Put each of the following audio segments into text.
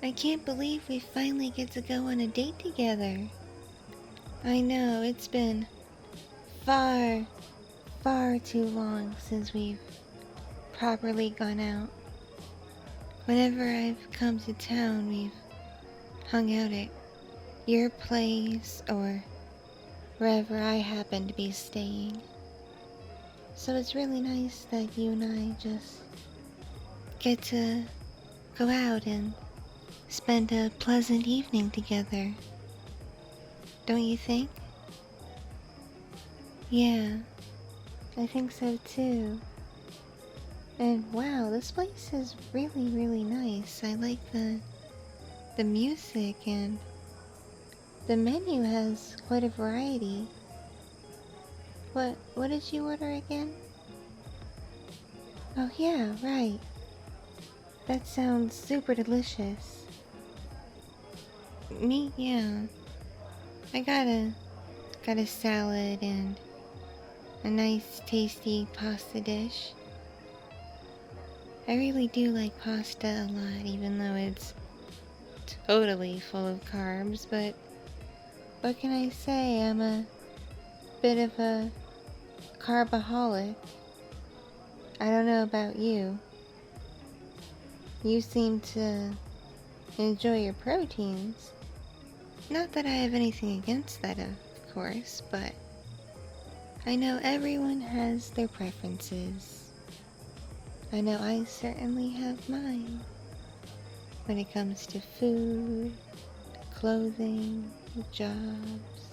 I can't believe we finally get to go on a date together. I know, it's been far, far too long since we've properly gone out. Whenever I've come to town, we've hung out at your place or wherever I happen to be staying. So it's really nice that you and I just get to go out and spend a pleasant evening together. Don't you think? Yeah, I think so too. And wow, this place is really, really nice. I like the music, and the menu has quite a variety. What did you order again? Oh yeah, right. That sounds super delicious. Yeah. I got a salad and a nice tasty pasta dish. I really do like pasta a lot, even though it's totally full of carbs, but what can I say? I'm a bit of a carbaholic. I don't know about you. You seem to enjoy your proteins. Not that I have anything against that, of course, but I know everyone has their preferences. I know I certainly have mine. When it comes to food, clothing, jobs,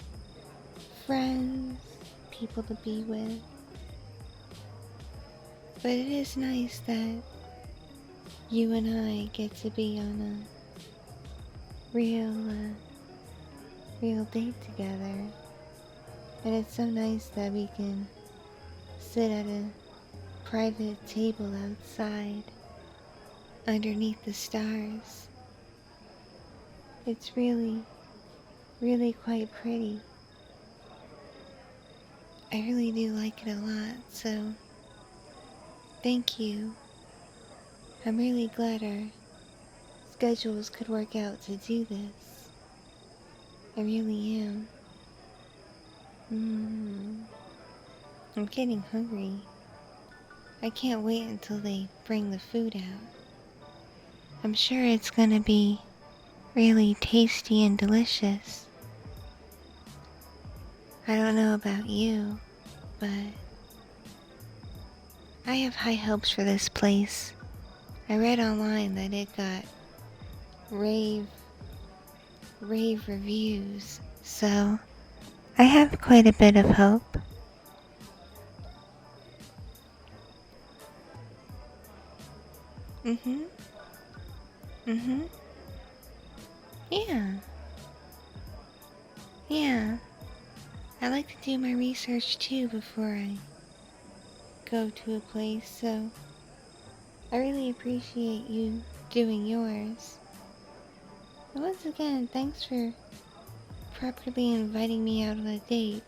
friends, people to be with. But it is nice that you and I get to be on a real date together. And it's so nice that we can sit at a private table outside underneath the stars. It's really, really quite pretty. I really do like it a lot, so thank you. I'm really glad our schedules could work out to do this. I really am. I'm getting hungry. I can't wait until they bring the food out. I'm sure it's gonna be really tasty and delicious. I don't know about you, but I have high hopes for this place. I read online that it got rave reviews, so I have quite a bit of hope. Mm-hmm. Mm-hmm. Yeah. Yeah. I like to do my research too before I go to a place, so I really appreciate you doing yours. And once again, thanks for properly inviting me out on a date.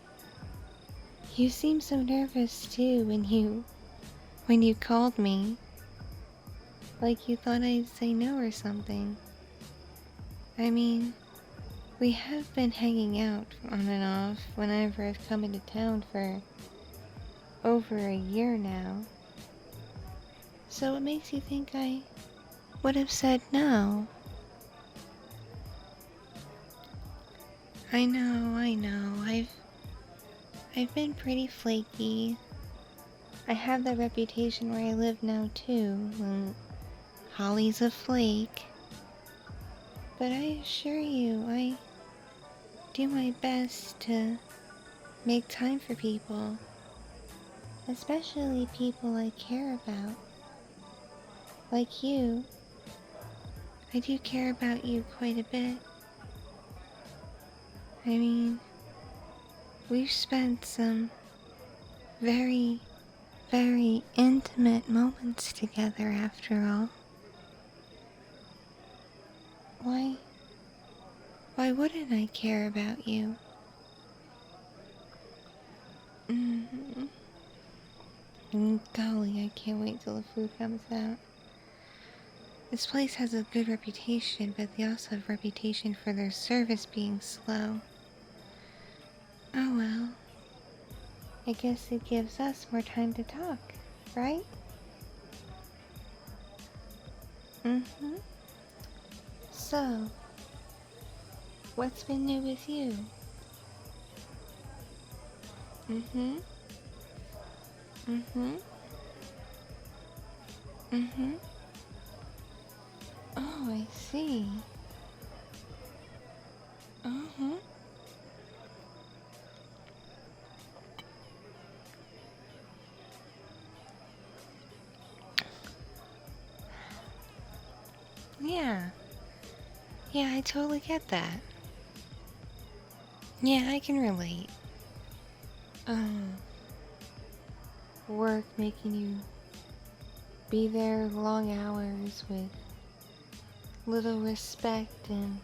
You seemed so nervous too when you called me. Like you thought I'd say no or something. I mean, we have been hanging out on and off whenever I've come into town for over a year now. So what makes you think I would have said no? I know. I've been pretty flaky. I have that reputation where I live now too. Holly's a flake. But I assure you, I do my best to make time for people. Especially people I care about. Like you. I do care about you quite a bit. I mean, we've spent some very, very intimate moments together after all. Why wouldn't I care about you? Mm-hmm. Golly, I can't wait till the food comes out. This place has a good reputation, but they also have a reputation for their service being slow. Oh well. I guess it gives us more time to talk, right? Mm-hmm. So, what's been new with you? Mm-hmm. Mm-hmm. Mm-hmm. Oh, I see. Uh-huh. Yeah. Yeah, I totally get that. Yeah, I can relate. Um, Work making you be there long hours with little respect and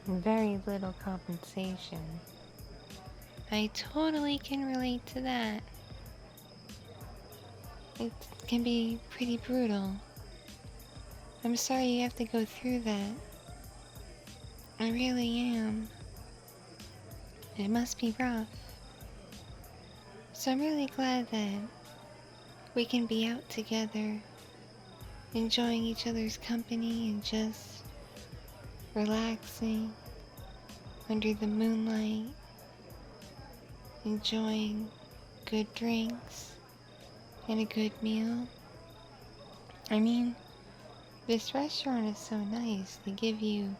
very little compensation. I totally can relate to that. It can be pretty brutal. I'm sorry you have to go through that. I really am. It must be rough. So I'm really glad that we can be out together, enjoying each other's company and just relaxing under the moonlight, enjoying good drinks and a good meal. I mean, this restaurant is so nice. They give you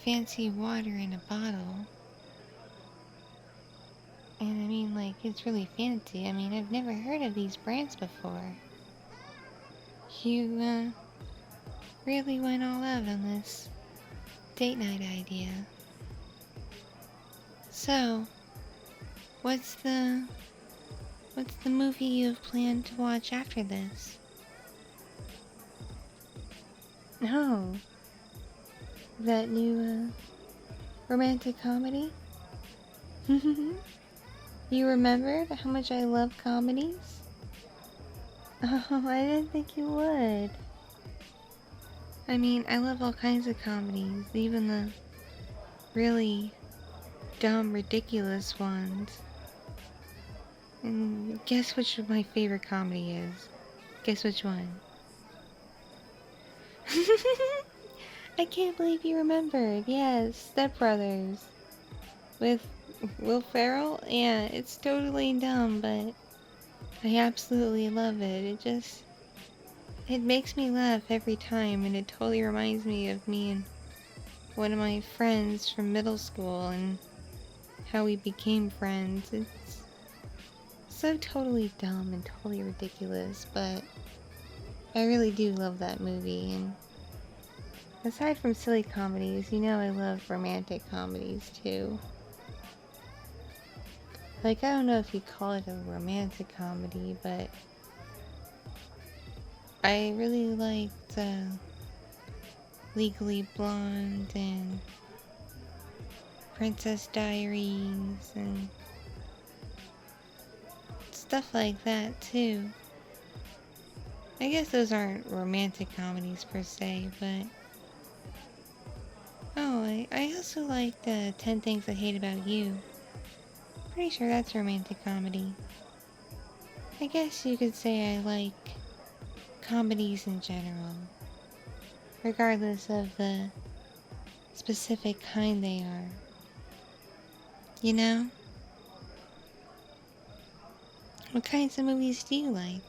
fancy water in a bottle. And I mean, like, it's really fancy. I mean, I've never heard of these brands before. You, really went all out on this date night idea. So, what's the movie you've planned to watch after this? Oh, that new, romantic comedy? You remembered how much I love comedies? Oh, I didn't think you would. I mean, I love all kinds of comedies, even the really dumb, ridiculous ones. And guess which my favorite comedy is? Guess which one? I can't believe you remembered. Yes, Step Brothers. With Will Ferrell? Yeah, it's totally dumb, but I absolutely love it. It makes me laugh every time, and it totally reminds me of me and one of my friends from middle school and how we became friends. It's so totally dumb and totally ridiculous, but I really do love that movie. And aside from silly comedies, you know I love romantic comedies too. Like, I don't know if you call it a romantic comedy, but I really liked Legally Blonde and Princess Diaries and stuff like that too. I guess those aren't romantic comedies per se, but oh, I also liked 10 Things I Hate About You. Pretty sure that's a romantic comedy. I guess you could say I like comedies in general, regardless of the specific kind they are. You know? What kinds of movies do you like?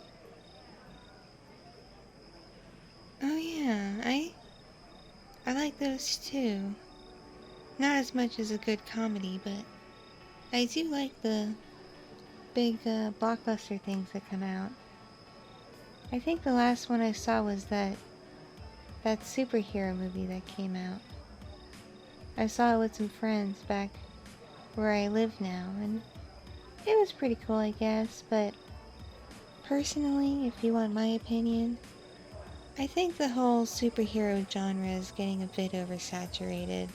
Oh yeah, I like those too. Not as much as a good comedy, but I do like the big blockbuster things that come out. I think the last one I saw was that superhero movie that came out. I saw it with some friends back where I live now, and it was pretty cool, I guess, but personally, if you want my opinion, I think the whole superhero genre is getting a bit oversaturated.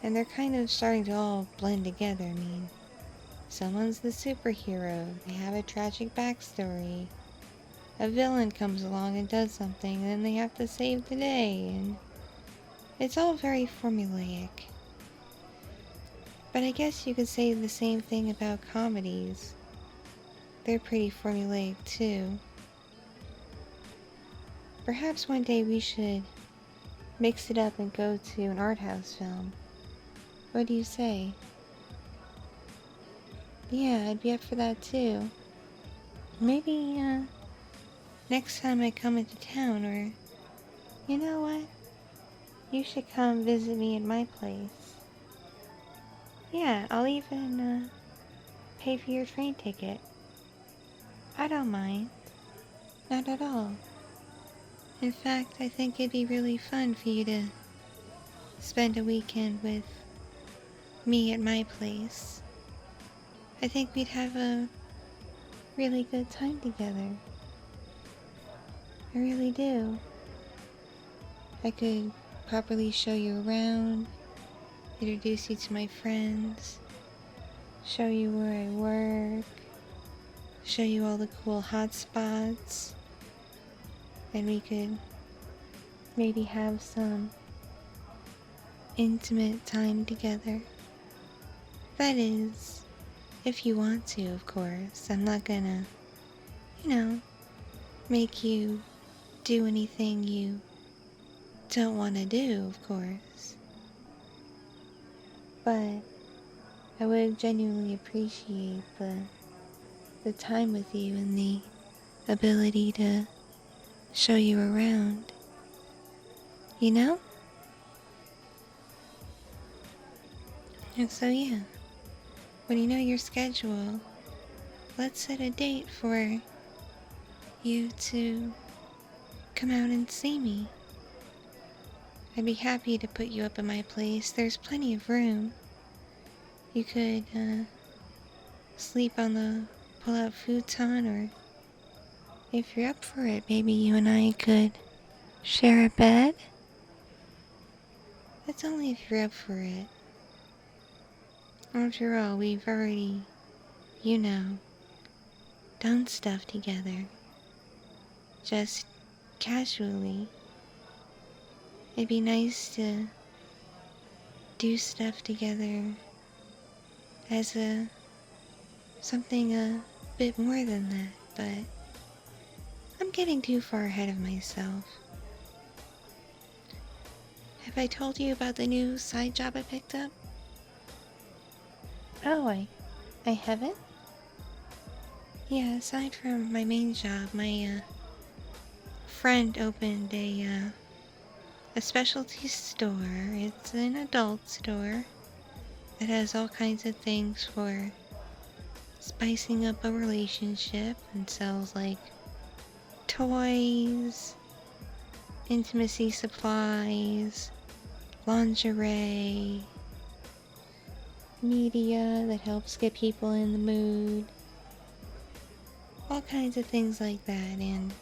And they're kind of starting to all blend together. I mean, someone's the superhero, they have a tragic backstory, a villain comes along and does something, and then they have to save the day, and it's all very formulaic. But I guess you could say the same thing about comedies. They're pretty formulaic too. Perhaps one day we should mix it up and go to an art house film. What do you say? Yeah, I'd be up for that too. Maybe, next time I come into town, or, you know what? You should come visit me at my place. Yeah, I'll even, pay for your train ticket. I don't mind. Not at all. In fact, I think it'd be really fun for you to spend a weekend with me at my place. I think we'd have a really good time together. I really do. I could properly show you around, introduce you to my friends, show you where I work, show you all the cool hot spots, and we could maybe have some intimate time together. That is, if you want to, of course. I'm not gonna, make you do anything you don't want to do, of course. But I would genuinely appreciate the time with you and the ability to show you around. You know? And so yeah, when you know your schedule, let's set a date for you to come out and see me. I'd be happy to put you up at my place. There's plenty of room. You could, sleep on the pull-out futon, or if you're up for it, maybe you and I could share a bed. That's only if you're up for it. After all, we've already, done stuff together. Just casually. It'd be nice to do stuff together as something a bit more than that, but I'm getting too far ahead of myself. Have I told you about the new side job I picked up? Oh, I haven't? Yeah, aside from my main job, my friend opened a specialty store. It's an adult store that has all kinds of things for spicing up a relationship, and sells like toys, intimacy supplies, lingerie, media that helps get people in the mood, all kinds of things like that. And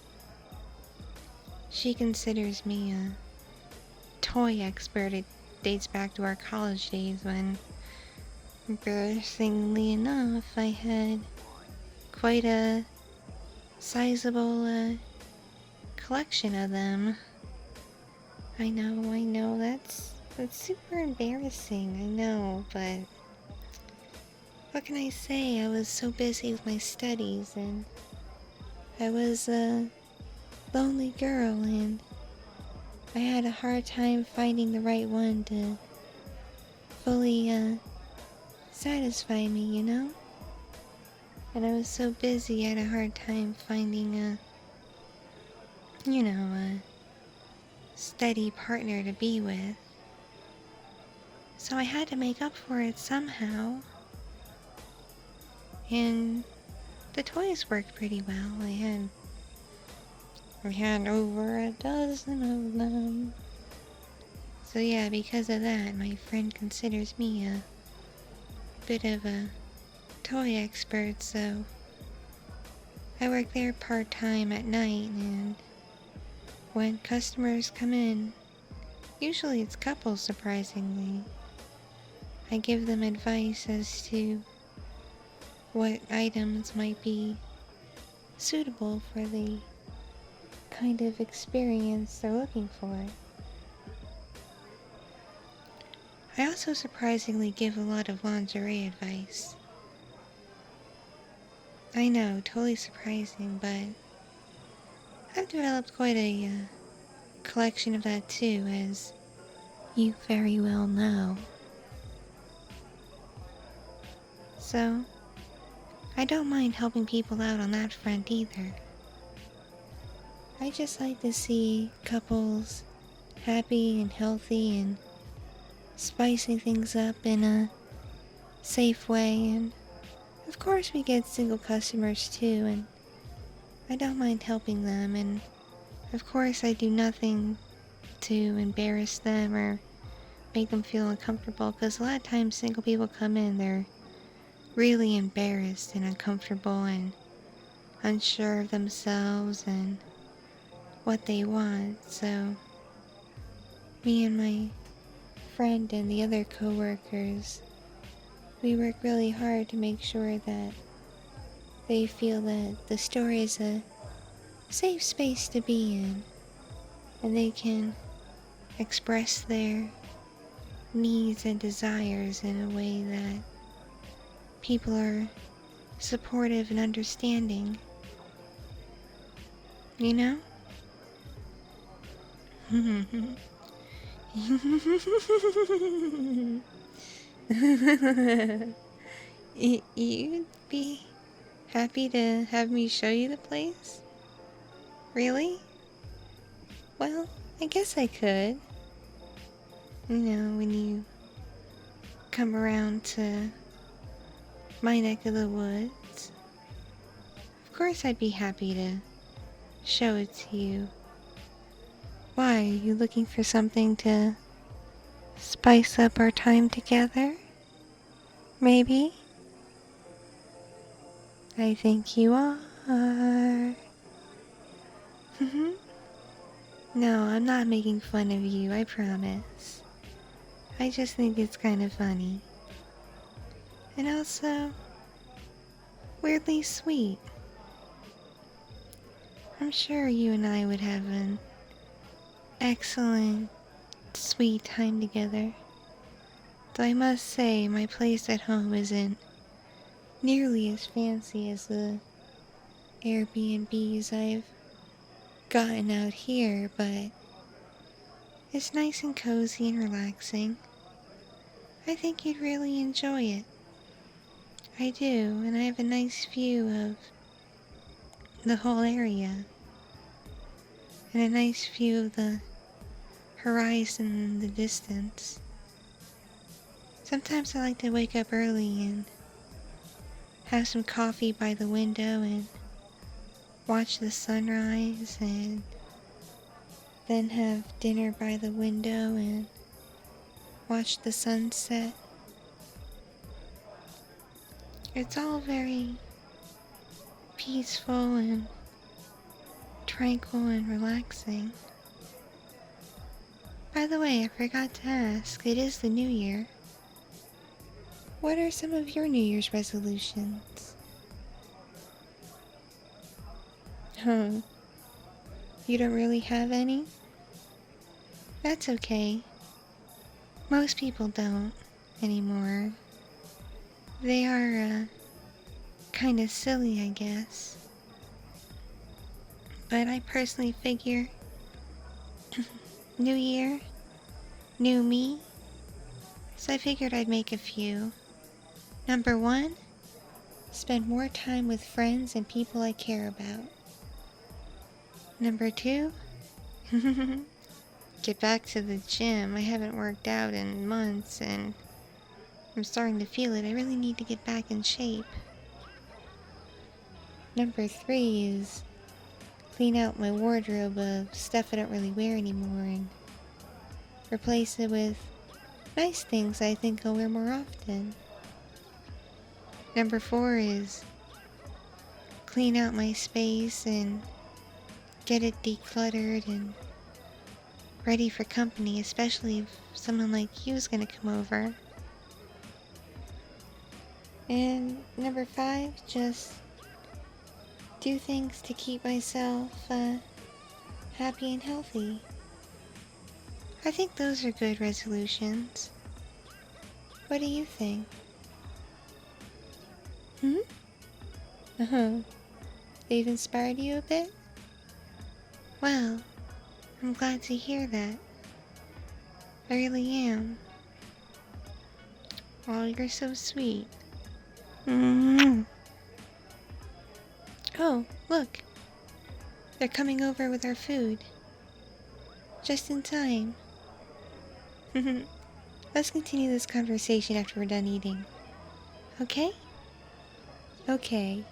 she considers me a toy expert. It dates back to our college days when, embarrassingly enough, I had quite a sizable collection of them. I know, that's super embarrassing, I know, but what can I say? I was so busy with my studies, and I was a lonely girl, and I had a hard time finding the right one to fully satisfy me, And I was so busy, I had a hard time finding a steady partner to be with. So I had to make up for it somehow. And the toys worked pretty well. We had over a dozen of them. So yeah, because of that, my friend considers me a bit of a toy expert, so I work there part-time at night, and when customers come in, usually it's couples, surprisingly, I give them advice as to what items might be suitable for the kind of experience they're looking for. I also surprisingly give a lot of lingerie advice. I know, totally surprising, but I've developed quite a collection of that too, as you very well know. So, I don't mind helping people out on that front either. I just like to see couples happy and healthy and spicing things up in a safe way, and of course we get single customers too, and I don't mind helping them, and of course I do nothing to embarrass them or make them feel uncomfortable, because a lot of times single people come in, they're really embarrassed and uncomfortable and unsure of themselves and what they want. So me and my friend and the other co-workers, we work really hard to make sure that they feel that the store is a safe space to be in, and they can express their needs and desires in a way that people are supportive and understanding. You know? You'd be happy to have me show you the place? Really? Well, I guess I could. You know, when you come around to my neck of the woods, of course I'd be happy to show it to you. Why, are you looking for something to spice up our time together? Maybe? I think you are. No, I'm not making fun of you, I promise. I just think it's kind of funny. And also, weirdly sweet. I'm sure you and I would have an excellent, sweet time together. Though I must say, my place at home isn't nearly as fancy as the Airbnbs I've gotten out here, but it's nice and cozy and relaxing. I think you'd really enjoy it. I do, and I have a nice view of the whole area, and a nice view of the horizon in the distance. Sometimes I like to wake up early and have some coffee by the window and watch the sunrise, and then have dinner by the window and watch the sunset. It's all very peaceful and tranquil and relaxing. By the way, I forgot to ask, it is the new year. What are some of your New Year's resolutions? Huh. You don't really have any? That's okay. Most people don't anymore. They are, kinda silly, I guess. But I personally figure, new year, new me. So I figured I'd make a few. Number 1, spend more time with friends and people I care about. Number 2, get back to the gym. I haven't worked out in months and I'm starting to feel it. I really need to get back in shape. Number 3 is clean out my wardrobe of stuff I don't really wear anymore and replace it with nice things I think I'll wear more often. Number 4 is clean out my space and get it decluttered and ready for company, especially if someone like you is gonna come over. And number 5, just do things to keep myself happy and healthy. I think those are good resolutions. What do you think? Hmm? Uh-huh. They've inspired you a bit? Well, I'm glad to hear that. I really am. Oh, you're so sweet. Mm-hmm. Oh, look. They're coming over with our food. Just in time. Let's continue this conversation after we're done eating. Okay? Okay.